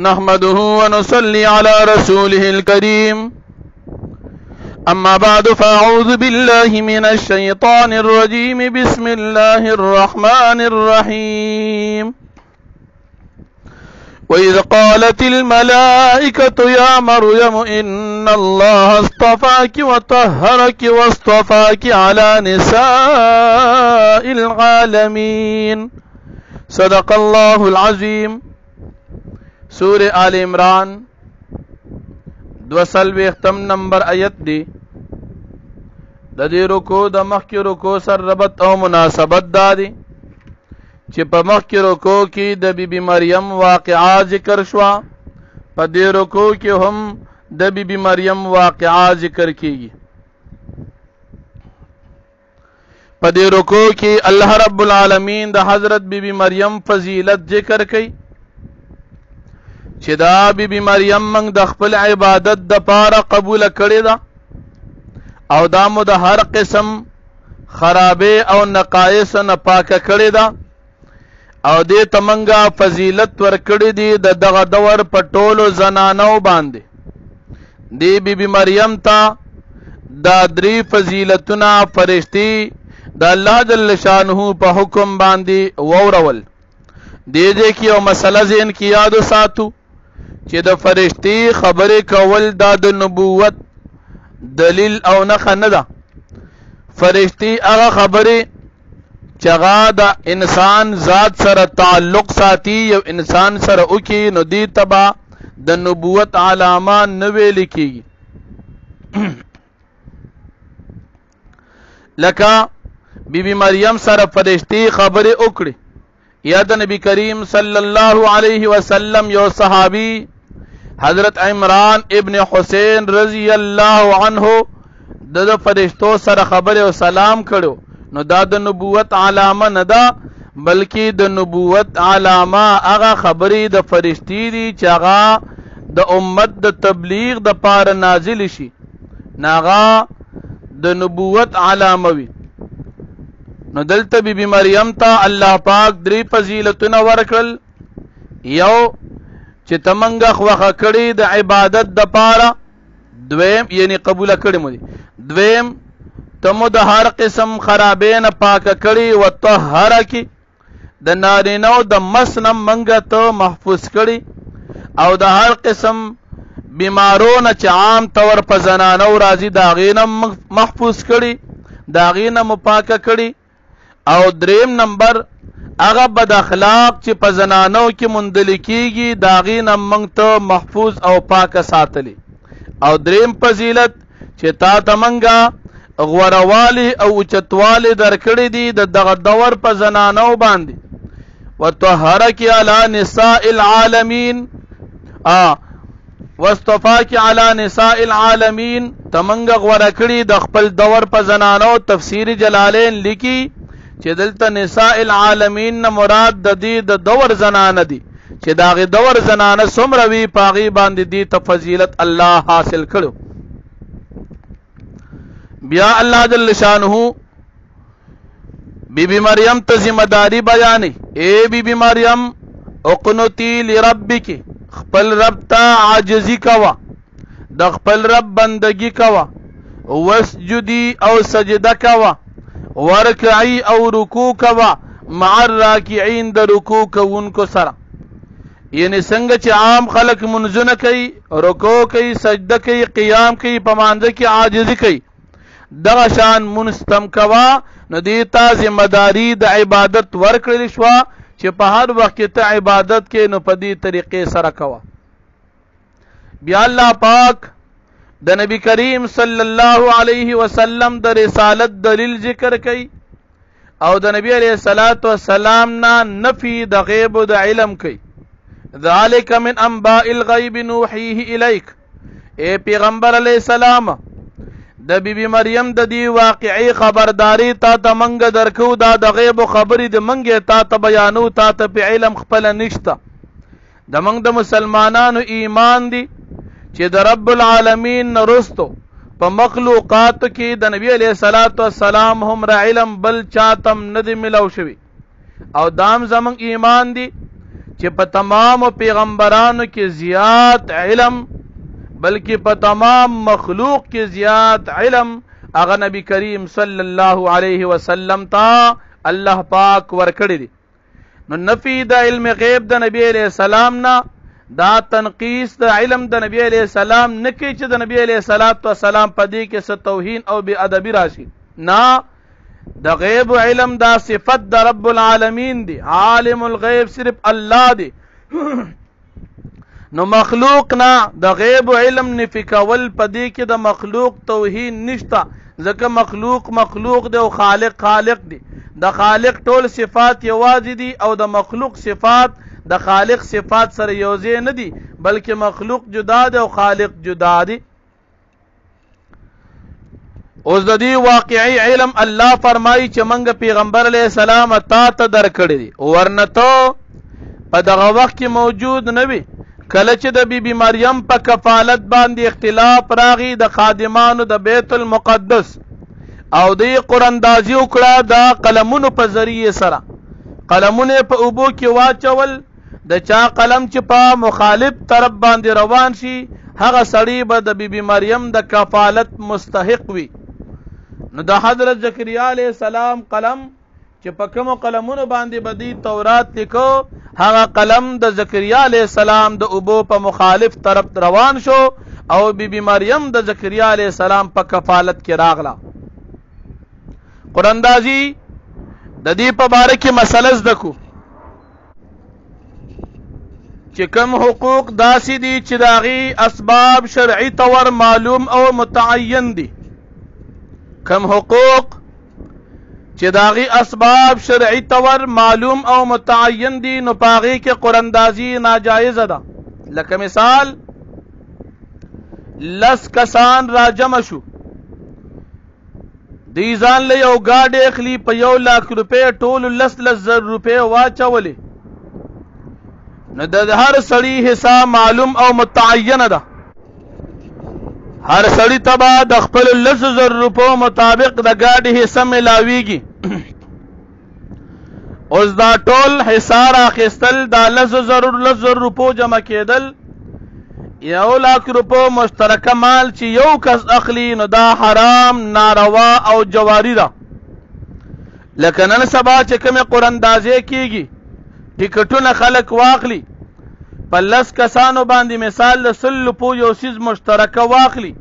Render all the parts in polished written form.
نحمده ونصلي على رسوله الكريم أما بعد فأعوذ بالله من الشيطان الرجيم بسم الله الرحمن الرحيم وإذ قالت الملائكة يا مريم إن الله اصطفاك وطهرك واصطفاك على نساء العالمين صدق الله العظيم. سورہ آل عمران 2 نمبر آیت دی. د دې رکو د مخکې رکو سره ربط او مناسبت دا دی چې په مخکې رکو کې د بیبي مریم واقعا ذکر شوا، په دې رکو کې هم د بیبي مریم واقعا ذکر کیږي. په دې رکو کې الله رب العالمین د حضرت بیبي مریم فضیلت ذکر کوي چې دا بیبي مریم موږ د خپل عبادت د پاره قبول کړې ده او دا مو د هر قسم خرابې او نقایص نه پاکه کړې ده او دې ته موږ فضیلت ورکړې دي د دغه دور په ټولو زنانو باندې. دې بیبي مریم ته دا درې فضیلتونه فرشتي د الله جل شانه په حکم باندې وورول. دې کې یو مسله ذهن کې یاد ساتو چې د فرشتي خبرې کول دا د نبوت دلیل او نښه نه ده. فرشتي هغه خبرې چې هغه د انسان ذات سره تعلق ساتي، یو انسان سره وکي، نو دې ته به د نبوت علامه نه ویل کېږي. لکه بیبي مریم سره فرشتي خبرې وکړي، یا د نبی کریم صلی الله علیه وسلم یو صحابي حضرت عمران ابن حسین رضی الله عنه د فرشتو سره خبر او سلام کړو، نو دا د نبوت علامه نه ده، بلکې د نبوت علامه هغه خبرې د فرشتي دي چې هغه د امت د تبلیغ د پاره نازل شي، ناغه د نبوت علامه وي. نو دلته بیبي مریم ته الله پاک درې فضیلتونه ورکړل. یو چې تمنګه خوخه کړي د عبادت د پاره، دویم یعنی قبول کړي مو دي، دویم تمو د هر قسم خرابې نه پاکه کړي، وطهرک د نارینو د مس نه منګه ته محفوظ کړي او د هر قسم بیمارو نه چې عام طور په زنانو راځي د هغې نه محفوظ کړي، د هغې نه مو پاکه کړي. او دریم نمبر هغه بد اخلاق چې په زنانو کې مندل کیږي د هغې نه موږ ته محفوظ او پاکه ساتلی. او دریم فضیلت چې تا ته موږ غوروالی او اوچتوالی درکړي دي د دغه دور په زنانو باندې. وطهرک علی نساء العالمین واصطفاک علی نساء العالمین، ته موږ غوره کړي د خپل دور په زنانو. تفسیر جلالین لیکي چې دلته نساء العالمین نه مراد د دې د دور زنانه دي چې د هغې دور زنانه څومره وي په هغې باندې دې ته فضیلت الله حاصل کړو. بیا الله جل شانه بیبي مریم ته ذمہ داری بیانې. اے بیبي مریم اقنتی لربک، خپل رب ته عاجزي کوه، د خپل رب بندگی کوه، وسجدی او سجده کوه، ورکعی او رکوع کوه مع الراکعین، د رکوع کوونکو سره. یعنی څنګه چې عام خلق منځونه کوي، رکوع کوي، سجده کوي، قیام کوي، په مانځه کې عاجزي کوي، دغه شان منستم کوه. نو دې ته ذمہ داری د عبادت ورکړل شوه چې په هر وخت کې ته عبادت کې نو په دې طریقې سره کوه. بیا الله پاک د نبی کریم صلی الله علیه وسلم د رسالت دلیل ذکر کوي او د نبی علیه الصلاۃ والسلام نه نفی د غیب او د علم کوي. ذالک من انباء الغیب نوحیه الیک، اے پیغمبر علیه السلام د بیبي مریم د دې واقعي خبرداری تا ته منګ درکو، دا د غیب خبرې د منګې تا ته بیانو، تا ته په علم خپل نشته. د منګ د مسلمانانو ایمان دی چې د رب العالمین رستو په مخلوقات کې د نبی علیه الصلاۃ والسلام هم را علم بل چاتم نه دی ملو شوی. او دام زمون ایمان دی چې په تمام پیغمبرانو کې زیات علم بلکې په تمام مخلوق کې زیات علم هغه نبی کریم صلی الله علیه وسلم ته الله پاک ورکړی دی. نو نفی د علم غیب د نبی علیہ السلام نه دا تنقیس د علم د نبی علیہ السلام نه کوي چې د نبی علیہ السلام په دې کې څه توهین او بی ادبی راشي. نه، د غیب علم دا صفت د رب العالمین دی، عالم الغیب صرف الله دی. نو مخلوق نه د غیب علم نفی کول په دې کې د مخلوق توهین نشته، ځکه مخلوق دی او خالق دی. د خالق ټول صفات یوازې دي او د مخلوق صفات د خالق صفات سره یوځای نه دي، بلکې مخلوق جدا دی او خالق جدا دی. اوس د دې واقعي علم الله فرمایي چې موږ پیغمبر علیه السلام تا ته درکړی دی، ورنه ته په دغه وخت کې موجود نه وي. کله چې د بیبي مریم په کفالت باندې اختلاف راغی د خادمانو د بیت المقدس او د قراندازي وکړه د قلمونو په ذریعه سره، قلمونه په اوبو کې واچول، د چا قلم چې په مخالف طرف باندې روان شي هغه سړی به د بیبي مریم د کفالت مستحق وي. نو د حضرت زکریا علیه السلام قلم چې په کومو قلمونو باندې بدی تورات لیکو هغه قلم د زکریا علیه السلام د اوبو په مخالف طرف روان شو او بیبي مریم د زکریا علیه السلام په کفالت کې راغله. قراندازي د دې په باره کې مسله زده کو چې کوم حقوق داسې دي چې د هغې اسباب شرعي طور معلوم او متعین دي. کوم حقوق چې د هغې اسباب شرعي طور معلوم او متعین دي نو په هغې کې قراندازي ناجایزه ده. لکه مثال 10 کسان راجمع شو، دی ځان له یو ګاډی اخلي په 1 لک روپۍ ټولو 10,000 روپۍ واچولې، نو د هر سړي حساب معلوم او متعینه ده. هر سړي ته به د خپل 10,000 روپو مطابق د ګاډي حصه ملاویږي. اوس دا ټول حصار اخیستل دا 10,000 روپو جمع کېدل 1 لک روپو مشترکه مال چې یو کس اخلي نو دا حرام ناروا او جواری ده. لکه نن سبا چې کومې قراندازۍ کېږي ټکټونه خلک واخلي په 10 کسانو باندې مثال د 100 روپو یو څیز مشترکه واخلي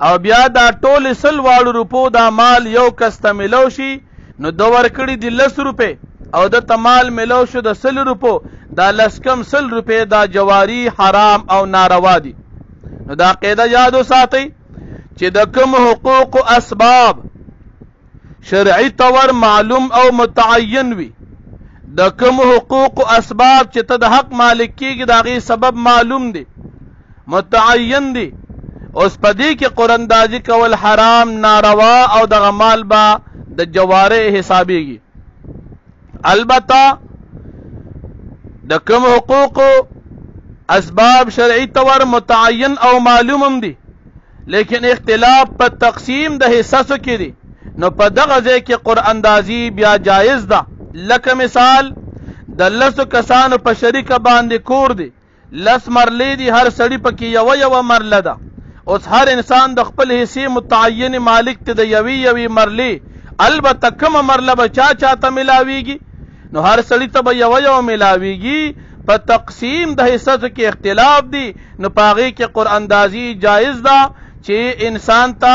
او بیا دا ټول 100 روپو دا مال یو کس ته ملو شي نو د ورکړي د 10 روپۍ او د تمال ملو شو د 100 روپو دا 10 کم 100 روپۍ دا جواری حرام او ناروا دي. نو دا قاعده یاد وساتئ چې د کوم حقوق او اسباب شرعي طور معلوم او متعین وي، د کوم حقوق او اسباب چې ته د حق مالک کېږي د هغې سبب معلوم دی متعین دی، اوس په دې کې قراندازي کول حرام ناروا او دغه مال به د جوارح حسابېږي. البته د کوم حقوق اسباب شرعي طور متعین او معلوم هم دي لیکن اختلاف په تقسیم د حصصو کې دي، نو په دغه ځای کې قراندازي بیا جایز ده. لکه مثال د 10 کسانو په شریکه باندې کور دی، 10 مرلې دي، هر سړي پکې یوه مرله ده. اوس هر انسان د خپل حصې متعین مالک ته د یوې مرلې، البته کومه مرله به چا ته ملاویږي نو هر سړي ته به یوه ملاویږي. په تقسیم د حصصو کې اختلاف دی نو په هغې کې قراندازي جایز ده چې انسان ته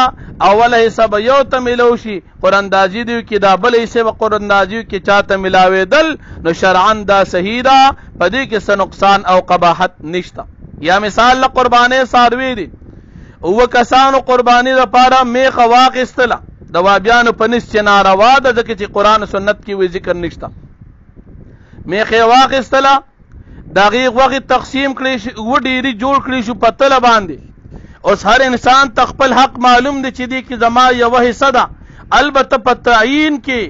اوله حصه به یو ته ملو شي قراندازي دی کې دا بل حصه به قراندازي کې چا ته ملاوېدل نو شرعاً دا صحیح ده، په دې کې څه نقصان او قباحت نشته. یا مثال له قربانۍ څاروي دي، 9 کسانو قرباني لپاره میخه واخیستله، د وابیانو په نس چې ناروا ده ځکه چې قرآن و سنت کې وی ذکر نشته. میخه واخیستله د هغې غوښې تقسیم کړی شي، ډېري جوړ کړي شو په تله باندې. اوس هر انسان ته خپل حق معلوم دی چې دې کې زما یوه حصه ده، البته په تعیین کې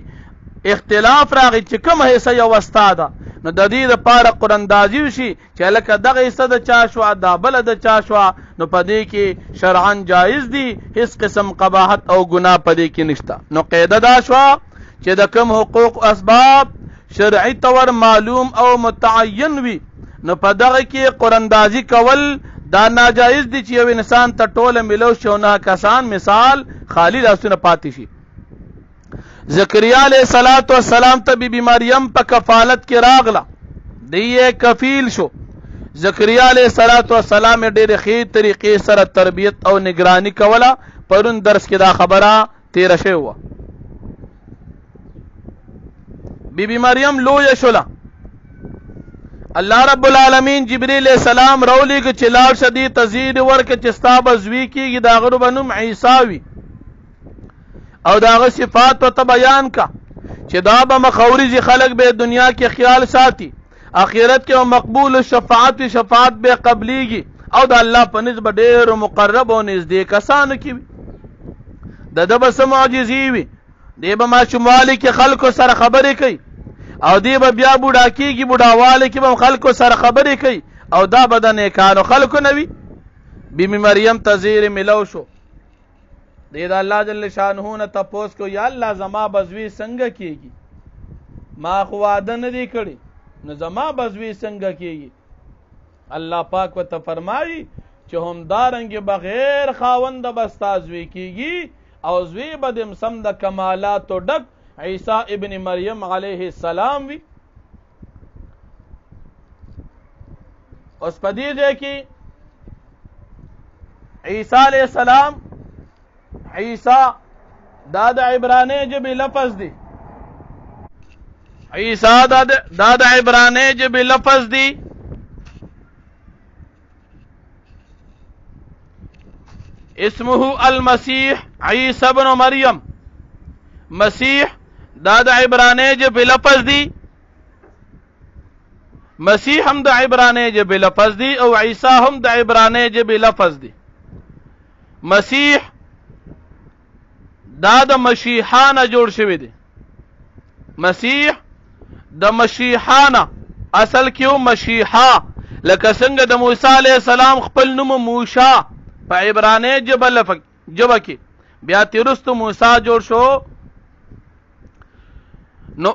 اختلاف راغی چې کومه حصه یوه ستا ده نو د دې دپاره قراندازي وشي چې هلکه دغه حصه د چا شوه دا بله د چا شوه، نو په دې کې شرعاً جایز دي، هیڅ قسم قباحت او ګناه په دې کې نشته. نو قاعده دا شوه چې د کوم حقوق اسباب شرعي طور معلوم او متعین وي نو په دغه کې قراندازي کول دا ناجایز دي چې یو انسان ته ټوله ملو شو نه کسان مثال خالی لاسونه پاتې شي. زکریا علیه السلام ته بی بی مریم په کفالت کې راغله، دی یې کفیل شو. زکریا علیه السلام ډېرې ښې طریقې سره تربیت او نگرانی کوله. پرون درس کې دا خبره تیره شوې وه. بی بی مریم لویه شوله. الله رب العالمین جبریل علیہ السلام راولیږه چې لاړ شه دې ته زیر ورکړه چې ستا به زوی کېږي، د هغه به نوم عیسی وي، او د هغه صفات ورته بیان کا چې دا به مخورزي خلک به دنیا کې خیال ساتي، آخرت کې مقبول شفاعت به قبلیږي، او د الله په نسبت ډېرو مقرب او نږدې کسانو کې وي. د ده به څه معجزې وي، دی به ماشوموالي کې خلکو سره خبرې کوي، او دی به بیا بوډا کېږي، بوډاواله کې به خلکو سره خبرې کوي، او دا به د نیکانو خلکو نه وي. بی بی مریم ته زیر ملو شو. دی د الله جل شانه نه تپوس کو یا الله زما بزوی څنګه کېږي؟ ما خو واده نه دی کړی، نو زما بزوی څنګه کېږي؟ الله پاک ورته فرمایي چې همدارنګې بغیر خاونده به ستا زوی کېږي، او زوی به د سم د کمالاتو ډک عیسی ابن مریم علیه السلام وي. اوس په دې ځای کې عیسی علیه السلام، عیسی دا د عبرانی ژبې لفظ دی، عیسی دا د عبرانی ژبې لفظ دی. اسمه المسیح عیسی ابن مریم. مسیح دا د عبرانی ژبې لفظ دی، مسیح هم د عبرانی ژبې لفظ دی، او عیسی هم د عبرانی ژبې لفظ دی. مسیح دا د مشیحانه جوړ شوی دی. مسیح د مشیحانه، اصل کې مشیحا، لکه څنګه د موسی علیه السلام خپل نوم موشا په عبرانی ژبه کې، بیا تیرستو موسی جوړ شو. نو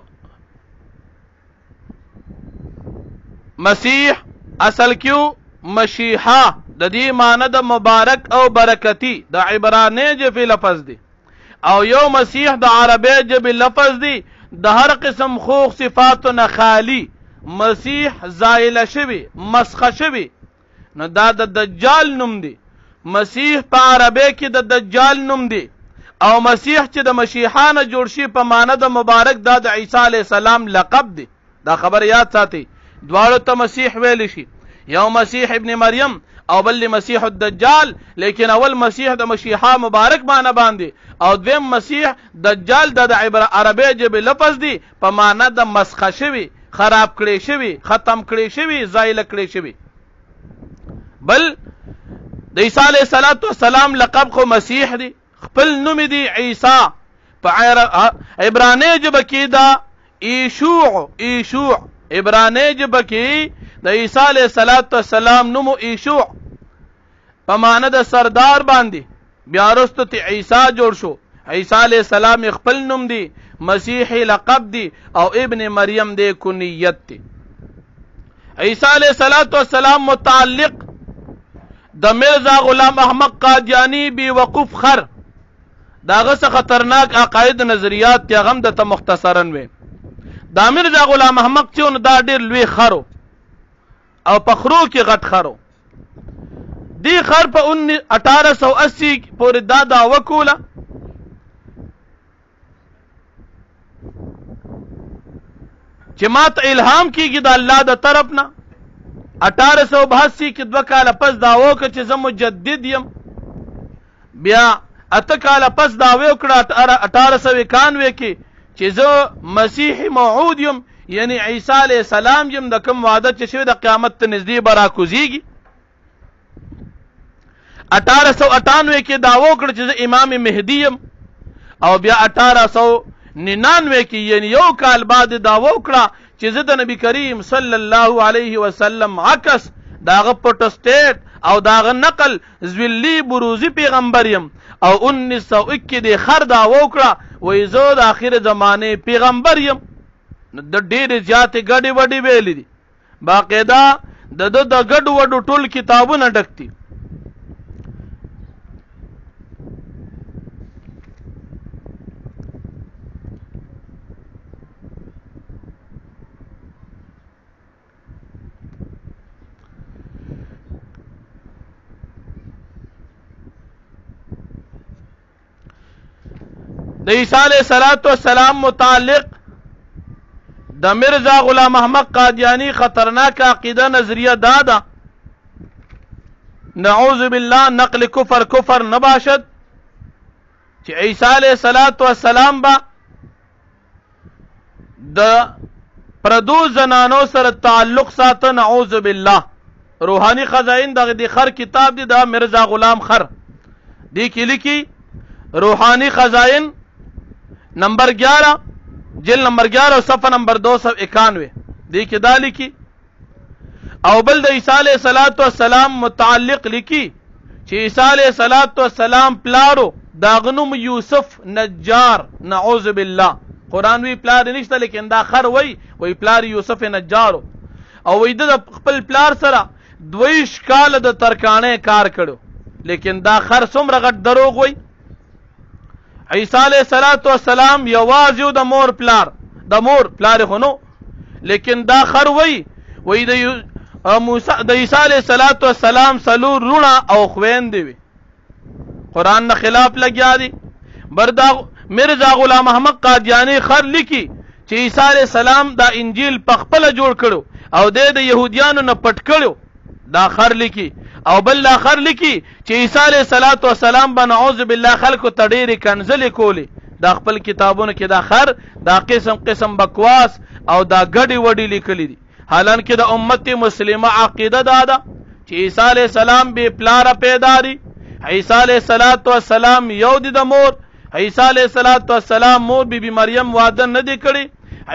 مسیح اصل کیو مشیحا، د دې معنی د مبارک او برکتی، د عبرانی ژبې لفظ دی، او یو مسیح د عربی ژبې لفظ دی، د هر قسم خوغ صفاتو نه خالی. مسیح زائله شوی، مسخه شوی، نو دا د دجال نوم دی. مسیح په عربی کې د دجال نوم دی، او مسیح چې د مشیحانه جوړ شي په معنی د مبارک، دا د عیسی علیه السلام لقب دی. دا خبر یاد ساتي، دواړو ته مسیح ویل شي، یو مسیح ابن مریم او بل مسیح الدجال، لیکن اول مسیح د مشیحا مبارک معنی باندې، او دویم مسیح دجال د عربی ژبې لفظ دی په معنی د مسخه شوی، خراب کړی شوی، ختم کړی شوی، زایله کړی شوی. بل د عیسی علیه السلام لقب خو مسیح دی، خپل نوم دی عیسی. په عبرانی ژبه کې دا ایشوع، عبرانی ژبه کې د عیسی علیه السلام نوم ایشوع په معنی د سردار باندې، بیا وروسته ته عیسی جوړ شو. عیسی علیه السلام خپل نوم دی، مسیحي لقب دی، او ابن مریم دی کنیت دی. عیسی علیه السلام متعلق د مرزا غلام احمد قادیانی بی وقوف خر، داغه څه خطرناک عقاید نظریات ته غم د ته مختصرا وي. دا مرزا غلام احمد چې دا ډیر لوی خرو، او په خرو کې غټ خرو. دی خر په 1880 پورې دا دعوه کوله چې ما ته الهام کېږي د الله د طرف نه. 1882 کې 2 کاله پس دعوه وکړه چې زه مجدد یم. بیا 8 کاله پس دعوه وکړه 1891 کې چې زه مسیحي موعود یم، یعنی عیسی علیه السلام یم، د کوم وعده چې شوی د قیامت ته نږدې به راکوزیږي. 1898 کې دعوه وکړه چې زه امام مهدي یم، او بیا 1899 کې یعنی یو کال بعد دعوه وکړه چې زه د نبی کریم صلی الله علیه وسلم عکس داغه پروتستیت او داغه نقل زویلی بروزی پیغمبر یم. او 1901 کې د خر دعوه وکړه وایي زه د آخر زمانه پیغمبر یم. نو د ډېرې زیاتې ګډې وډې ویلې دي، باقاعده د ده د ګډو وډو ټول کتابونه ډک دي. د عیسی علیه السلام متعلق د مرزا غلام احمد قادیانی خطرناک عقیده نظریه دا ده، نعوذ بالله نقل کفر نباشد چې عیسی علیه السلام با د پردو زنانو سره تعلق ساته، نعوذ بالله. روحانی خزائن د خر کتاب دی، دا مرزا غلام خر دی کې لیکي روحانی خزائن نمبر 11 جلد نمبر 11 صفحه نمبر 291 دی کې دا لیکي. او بل د عیسی علیه السلام متعلق لیکي چې عیسی علیه السلام پلارو داغنوم یوسف نجار، نعوذ بالله. قرآن وی پلار نشته، لیکن دا خر وی پلار یوسف نجارو، او وی د خپل پلار سره 22 کال د ترکانه کار کړو، لیکن دا خر څومره غټ دروغ وی. عیسی علیه السلام یوازې د مور پلار خو نو، لیکن دا خر وی د عیسی علیه السلام څلور رونه او خویندې وي. قرآن نه خلاف لګیا دي. بردا مرزا غلام احمد قادیانی خر لیکي چې عیسی علیه السلام دا انجیل په خپله جوړ کړو او د یهودیانو نه پټ کړو، دا خر لیکي. او بل دا خر لیکي چې عیسی علیه السلام به نعوذ بالله خلکو ته ډېرې کنځلې کولې. دا خپل کتابونو کې دا خر دا قسم بکواس او دا ګډې وډې لیکلي دي. حالانکه د امت مسلمه عقیده دا ده چې عیسی علیه السلام بې پلاره پیدا دي. عیسی علیه السلام یو دی د مور. عیسی علیه السلام مور بی مریم واده نه دی کړی.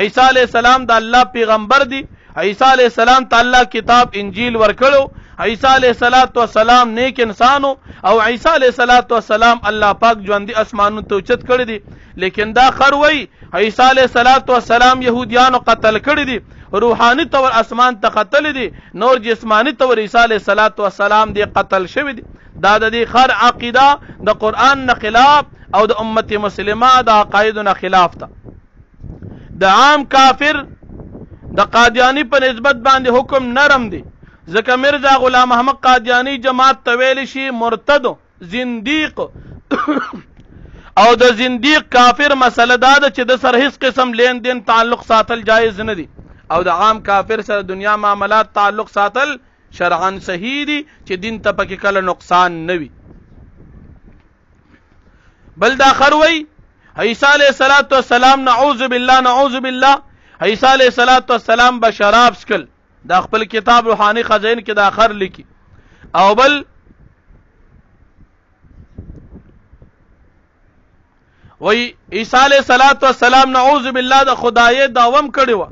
عیسی علیه السلام د الله پیغمبر دی. عیسی علیه السلام ته الله کتاب انجیل ورکړو. عیسی علیه السلام نیک انسانو، او عیسی علیه السلام الله پاک ژوندي اسمانونو ته اوچت کړی دی. لیکن دا خر وی عیسی علیه السلام یهودیانو قتل کړی دی، روحانی طور اسمان ته قتل دی، نور جسمانی طور عیسی علیه السلام دی قتل شوی دی. دا د دې خر عقیده د قرآن نه خلاف او د امت مسلمه د عقایدو نه خلاف ده. د عام کافر د قادیانی په نسبت باندې حکم نرم دی، ځکه مرزا غلام احمد قادیانی جماعت ته ویل شي مرتد زندیق او د زندیق کافر مسله دا ده چې د سره هیڅ قسم لین دین تعلق ساتل جایز نه دی، او د عام کافر سره دنیا معاملات تعلق ساتل شرعاً صحیح دی چې دین ته پکې کله نقصان نه وي. بل دا خر وی عیسی علیه السلام نعوذ بالله عیسی علیه السلام به شراب سکل. دا خپل کتاب روحانی خزائن کې دا خر لیکي. او بل وی عیسی علیه السلام نعوذ بالله د خدای داوم کړی و.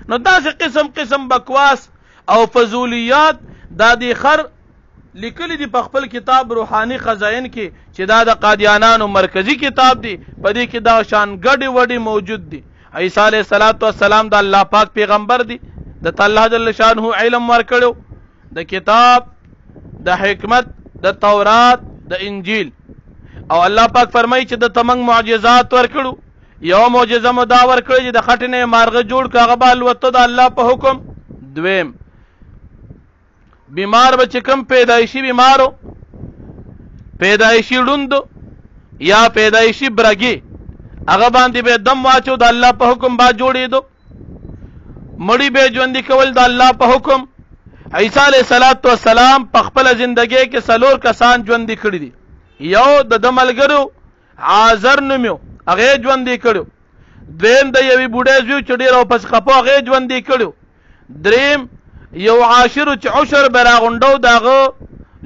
نو داسې قسم بکواس او فضولیات دا دی خر لیکلی دی په خپل کتاب روحانی خزائن کې چې دا د قادیانانو مرکزی کتاب دی. په دې کې دا شان ګډې وډې موجود دی. عیسی علیه السلام د الله پاک پیغمبر دی، د الله جل شانه علم ورکړو د کتاب د حکمت د تورات د انجیل. او الله پاک فرمایي چې د تمنګ معجزات ورکړو. یو معجزه مو دا ورکړي چې د خټینې مارغه جوړ کړه، هغه به الوته د الله په حکم. دویم بیمار به چې کوم پیدایشي بیمارو، پیدایشي ړوند یا پیدایشي برګي، هغه باندې به دم واچو د الله په حکم با جوړېدو. مړی به ژوندي کول د الله په حکم. عیسی علیه السلام په خپل زندګۍ کې 4 کسان ژوندي کړي دي. یو د ملګرو عازر نومیو، هغه ژوندي کړو. دویم د یوې بوډۍ زوی چې ډېر او پس خپو، هغه ژوندي کړو. دریم یو عاشر چې عشر به راغونډو د هغه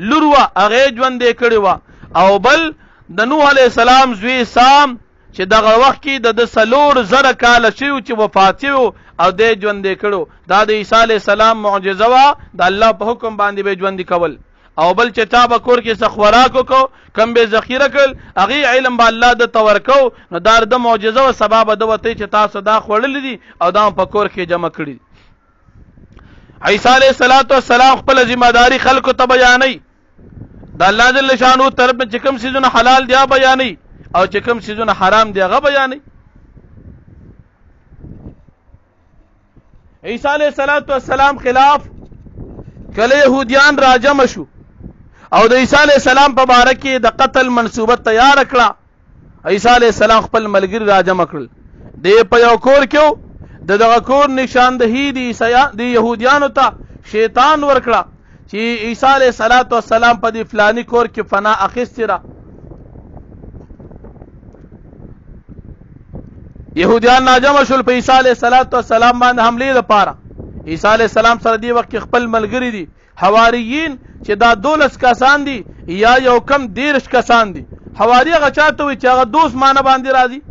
لور وه، هغه ژوندي کړې وه. او بل د نوح علیه السلام زوی سام چې دغه وخت کې د 4,000 کاله شوي چې وفات شوي او دی ژوندي کړو. دا د عیسی علیه السلام معجزه وه، د الله په حکم باندې به ژوندي کول. او بل چې چا به کور کې څه خوراک وکړو کم به ذخیره کړل هغې علم به الله د ته ورکو نو دا د معجزه و سبب به ده ورته چې تاسو دا خوړلی دي او دا په کور کې جمع کړي دي. عیسی علیه السلام خپله ذمہداري خلکو ته بیانوي د الله جل شانو طرف نه چې کوم څیزونه حلال دي بیانوي او چې کوم څیزونه حرام دي هغه بیانوي. عیسی علیه السلام خلاف کله یهودیان راجم شو او د عیسی علیه السلام په باره کې د قتل منصوبه تیار کړه. عیسی علیه السلام خپل ملګري راجم کړل دی په یو کور کې دغه کور نشاندهی د یهودیانو ته شیطان ورکړه چې عیسی علیه السلام په دې فلانی کور کې فنا اخیستې را. یهودیان ناجمه شول په عیسی علیه السلام باندې حملې لپاره. عیسی علیه السلام سره دی وخت خپل ملګری دي حواریین چې دا 12 کسان دي یا یو کم 13 کسان دي. حواری هغه چاته وي چې هغه دوست معنی باندې راځي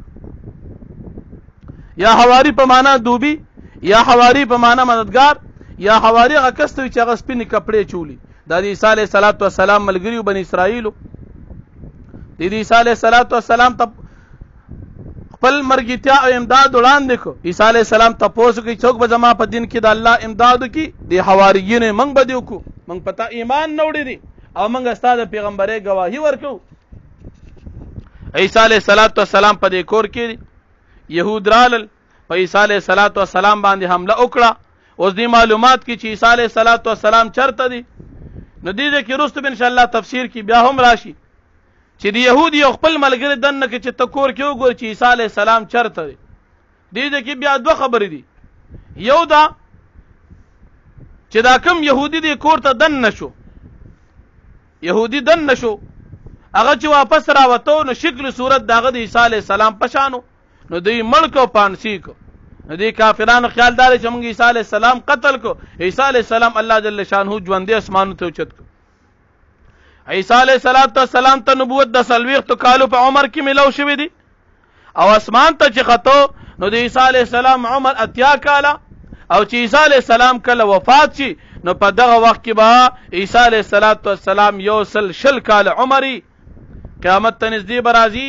یا حواری په معنا دوبي یا حواری په معنا مددگار یا حواری هغه کس ته چې هغه سپینې کپړې چولی. دا د عیسی علیه السلام ملګری بنی اسرائیلو د عیسی علیه السلام ته خپل مرګتیا او امداد وړاندې کو. عیسی علیه السلام تاسو کې څوک به زما په دین کې د الله امداد وکړي د حواریین موږ به دی وکړو موږ پتا ایمان نه وړي دي او موږ استاد پیغمبري گواهی ورکو. عیسی علیه السلام په دې کور کې یهود رالل په عیسی علیه السلام باندې حمله وکړه. اوس دې معلومات کې چې عیسی علیه السلام چرته دي نو دې کې رستو ان شاء الله تفسیر کې بیا هم راشي چې د يهودي یو خپل ملګری دنه کې چې تکور کې وګور چې عیسی علیه السلام چرته دی. دې کې بیا دوه خبرې دي. یو دا چې دا کوم يهودي دی کور ته دن نشو يهودي دن نشو هغه چې واپس راوته نو شکل صورت داغه د عیسی علیه السلام پشانو نو دوی ملک او پانسی کو نو دی کافرانو خیال دار چې موږ عیسی علیه السلام قتل کو. عیسی علیه السلام الله جل شانه ژوندې اسمانو ته اوچت کو. عیسی علیه السلام ته نبوت د 40 کالو په عمر کې ملو شوی دی او اسمان ته چې خطو نو د عیسی علیه السلام عمر 80 کاله او چې عیسی علیه السلام کله وفات شي نو په دغه وخت کې به عیسی علیه السلام یو شل کال عمري قیامت ته نږدې برازي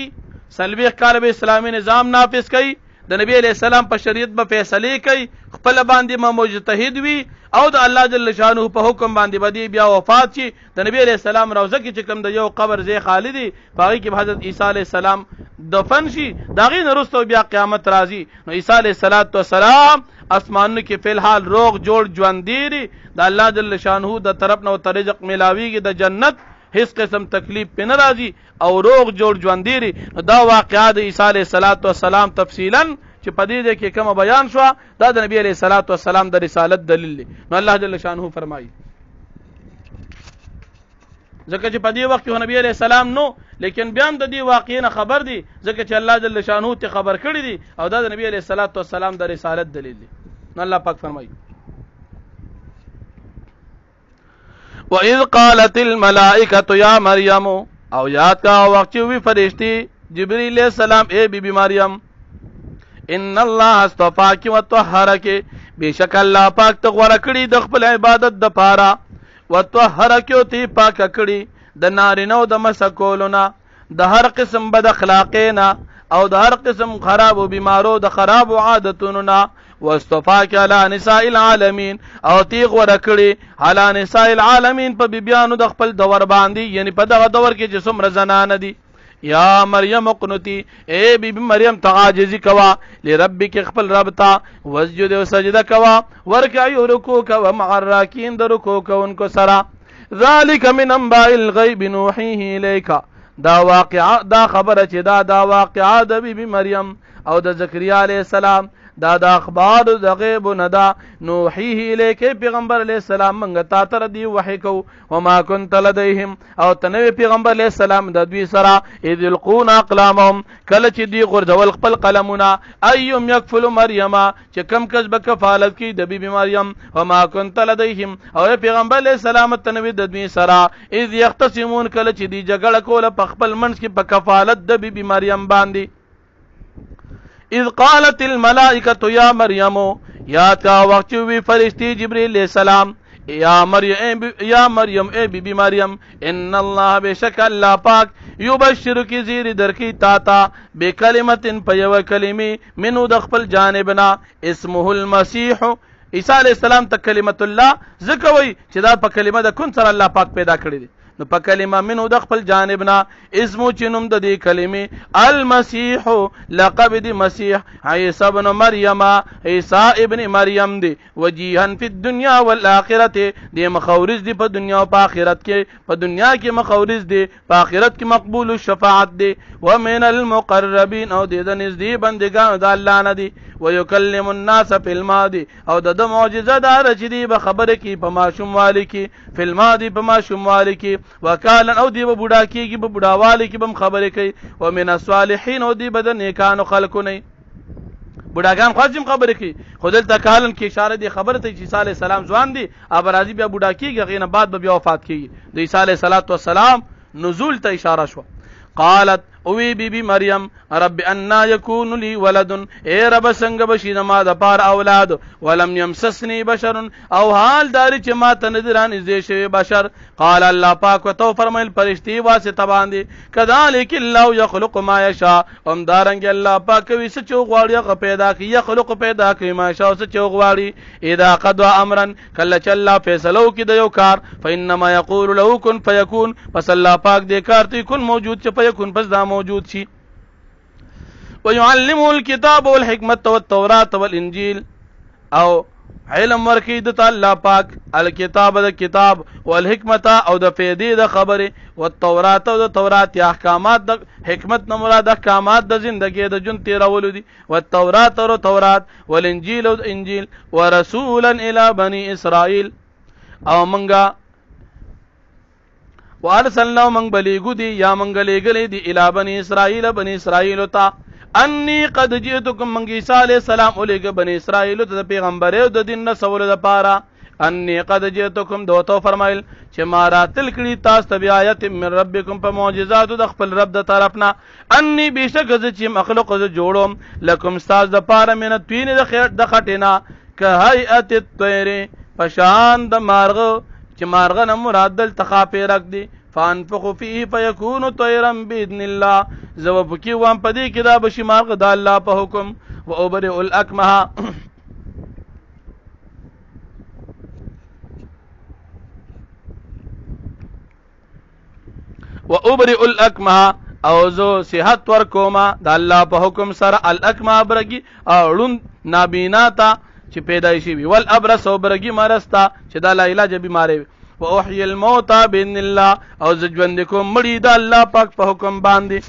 40 کال به اسلامي نظام نافذ کوي د نبی علیہ السلام په شریعت به فیصله کوي خپل باندې ما مجتهد وي او د الله جل شانه په حکم باندې بدی بیا وفات شي. د نبی علیہ السلام روزه کې چې کوم د یو قبر زی خالدي باقي کې حضرت عیسی علیہ السلام دفن شي داغي نرستو بیا قیامت راځي. نو عیسی علیہ السلام اسمانو کې فی الحال روغ جوړ ژوند دی د الله جل شانه د طرف نو رزق ملاویږي د جنت هیڅ قسم تکلیف په ناراضي او روغ جوړ ژوند دی. دا واقعات عیسی علیه السلام تفصیلا چې په دې کې کوم بیان شو دا د نبی علیه السلام د رسالت دلیل دی. نو الله جل شانه فرمایي ځکه چې په دې وخت کې نبی علیه السلام نو لیکن بیا هم د دې واقعې خبر دی ځکه چې الله جل شانه ته خبر کړی دی او دا د نبی علیه السلام د رسالت دلیل دی. نو الله پاک فرمایي وَإِذْ قَالَتِ الْمَلَائِكَةُ يَا مَرْيَمُ او یاد کا وقت چې وی فرشتي جبرئیل علیہ السلام اے بی بی مریم ان الله اصطفاک وطهرک بشک الله پاک ته غوړه کړی د خپل عبادت د پاره وطهرک او تی پاک کړی د نارینو د مسکولونه د هر قسم بد اخلاقینا او د هر قسم خراب او بیمارو د خراب عادتونو واستفاک علی نساء العالمین او تی غوړه کړی علی نساء العالمین په بیبیانو د خپل دور باندې یعنی په دغه دور کې چې څومره زنانه دي. یا مریم اقنتی اے بی بی مریم تعاجزی کوا لربک خپل رب تا وسجد و سجده کوا ورکعی رکوع کوا مع الراکین در رکوع کوونکو سرا. ذالک من انباء الغیب نوحیه الیک دا واقعا دا خبره چې دا واقعا د بی بی مریم او د زکریا علیہ السلام دا اخبار د غیب نه دا نوحیه الیک پیغمبر علیہ السلام منګه تا تر دی وحی کو وما كنت لديهم او تنوی پیغمبر علیہ السلام د دوی سره اذ القون اقلامهم کله چې دی غرزول خپل قلمونه ايم يكفل مریم چې کم کس به کفالت کی د بی مریم وما كنت لديهم او پیغمبر علیہ السلام تنوی د دوی سره اذ يختصمون کله چې دی جګړه کوله په خپل منځ کې په کفالت د بی مریم باندې. اذ قالت الملائکه یا مریم یاد کا وقت وی فرشتي جبرئیل علیہ السلام یا مریم اے بی بی مریم ان الله بشک الله پاک یبشر کی زیر درکی تا بکلمتن په یو کلمې منو د خپل جانبنا اسمه المسیح عیسی علیہ السلام ته کلمت الله زکوي چې دا په کلمه د کون سره الله پاک پیدا کړی دی نو په کلمه منو د خپل جانبنا اسمو چې نوم د دې کلمې المسیح لقب دی مسیح عیسی ابن مریم عیسی ابن مریم دی وجیها فی الدنیا والآخرة دی مخورز دی په دنیا او په آخرت کې په دنیا کې مخورز دی په آخرت کې مقبول الشفاعت دی ومن المقربین او د نږدې بندگانو د الله نه دی ويكلم الناس في الماضي او د معجزه دار چې دی به خبره کی په ماشوم والی کی په الماضي په ماشوم والی کی وکاله او دی به بوډا کیږي په بوډا والی کی به خبره کوي ومن الصالحین او دی به د نیکانو خلکو نه بوډاګان خاصم خبره کوي خودل تکالن کې اشاره دی خبره ته چې عیسی علیه السلام ځوان دی اب راضی بیا بوډا کیږي غینه بعد به بیا وفات کیږي د عیسی علیه السلام نزول ته اشاره شو قالت اوی بی بی مریم رب انا یکون لی ولد اے رب څنګه بشي ما د پار اولاد ولم يمسسني بشر او حال داری چې ما ته نذران زی شوی بشر قال الله پاک وتو فرمایل فرشتي واسطه باندې کذالک الله يخلق ما یشاء هم دارنګ الله پاک وی څه چو غواړي غ پیدا کی يخلق پیدا کی ما شاء څه چو غواړي اذا قضى امرا کله چې الله فیصلو کی د یو کار فانما يقول له كن فيكون پس الله پاک دې کار ته کن موجود چې فيكون پس دا موجود شي ويعلمه الكتاب والحكمة والتوراة والانجيل او علم ورکی د الله پاک الکتاب د کتاب والحکمت او د فیدې د خبره والتوراة او د تورات یا احکامات د حکمت نه مراد احکامات د زندګۍ د جون تیرولو دي والتوراة او تورات والانجیل او انجیل ورسولا الى بني اسرائيل او منګه وارسلنا من بلیگو دی یا منگ لگلی دی الى بنی اسرائیل تا انی قد جئتکم منگ عیسی علیہ السلام اولیگ بنی اسرائیل تا پیغمبر او د دین نسول دا پارا انی قد جئتکم دوتو فرمایل چې مارا تلکړي تاسو ته آیت من ربکم په معجزات د خپل رب د طرفنا انی بشک چې مخلوق ز جوړوم لکم استاد د پارا من توین د خیر د خټینا که هیئت الطیر پشان د مارغ چې مارغه نه مراد دل تخافه رک دی فانفخ فيه فيكون طيرا باذن الله زو پکې وام پدې کې دا بشي مارغ د الله په حکم و ابرئ الاکمه او زو صحت ور کوما د الله په حکم سره الاکمه برګي او لون نابینا تا چې پیدایشي وي ول ابرص او برګي مرستا چې دا لا علاج بیماری واحيي الموتى باذن الله او ژوندکم مړي د الله پاک په حکم باندې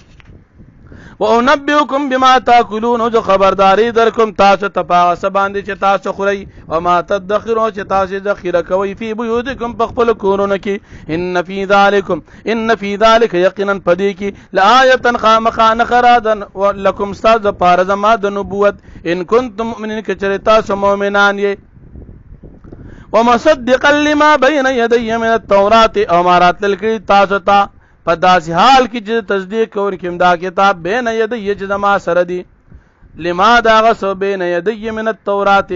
وانبئكم بما تاكلون او خبرداري درکم تاسو ته پاسه باندې چې تاسو خوري او ما تدخروا چې تاسو ذخیره کوي په بيوتکم په خپل کورونو کې ان في ذلك يقينا پدې کې لآیه خامخانه خرادن ولکم استاد پارزه ما د نبوت ان کنتم مؤمنین کچره تاسو مؤمنان یې ومصدقا لما بين يدي من التوراة او مارات لکړي تاسو ته په داسې حال کې چې تصدیق کوونکي دا کتاب بین یدی چې زما سره دی لما دا غسو بین یدی من التوراة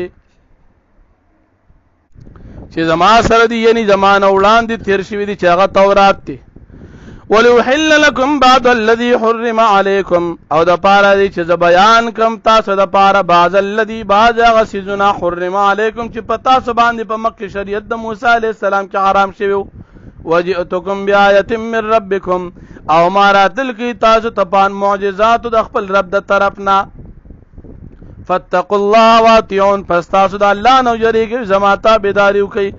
چې زما سره دی یعنی زمانه وړاندې تیر شوی دی چې هغه تورات دی وليحل لكم بعض الذي حرم عليكم او د پاره دی چې بیان کوم تاسو د پاره بعض الذي بعض غسزنا حرم عليكم چې پتا سو باندې په مکه شریعت د موسی عليه السلام کې حرام شوی وجئتكم بآية من ربكم او ماراتل کی تاسو تپان معجزات د خپل رب د طرفنا فاتقوا الله واطيعون فاستاسو د الله نو یریږي زماتا بيداریو کوي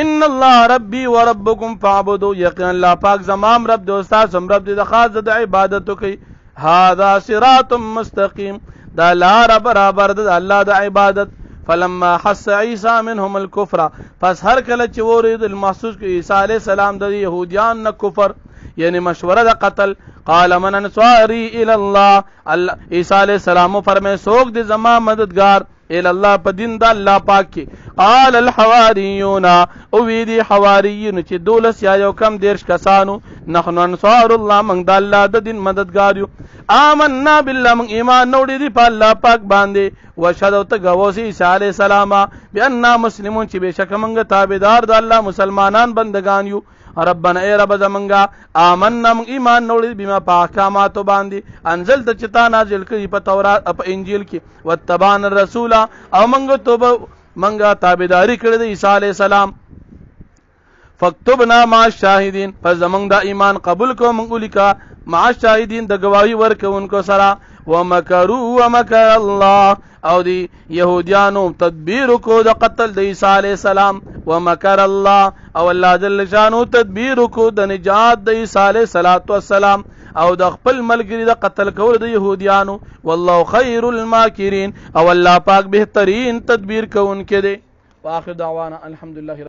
ان الله ربي وربكم فاعبدوا یقینا الله پاک زمام رب د استاد سم رب د خاص د عبادت کوي هذا صراط مستقيم دا لار برابر د الله د عبادت فلما حس عيسى منهم الكفر پس هر کله چې ورید المحسوس کې عيسى عليه السلام د يهوديان نه کفر یعنی مشوره د قتل قال من انصاري الى الله عيسى عليه السلام فرمای سوق د زما مددگار الى الله په دین د الله پاک کې قال الحواریون او وی دی حواریین چې 12 یا یو کم 10 کسانو نحن انصار الله من د الله د دین مددگار یو آمنا بالله من ایمان نوړي دی په الله پاک باندې وشهد ته غوسی عیسی علیہ السلام بأننا مسلمون چې بشک منګه تابعدار د الله مسلمانان بندگان یو ربنا اے رب زمنگا آمنا من ایمان نوړي بما پاکامات باندې انزل ته چتا نازل کړي په تورات په انجیل کې وتبان الرسول او منګه توبه منګه تابعداري کړې د عیسی علیہ السلام فاكتبنا مع الشاهدين فزمنګ دا ایمان قبول کو منګو لیکا مع الشاهدين د گواہی ورکوونکو سره ومکروا ومکر الله او دی يهوديانو تدبیر کو د قتل د عیسی علیہ السلام ومکر الله او الله جل شانو تدبیر کو د نجات د عیسی علیہ السلام او د خپل ملګری د قتل کول د يهوديانو والله خير الماکرین او الله پاک بهترین تدبیر کوونکی دی واخر دعوانا الحمدلله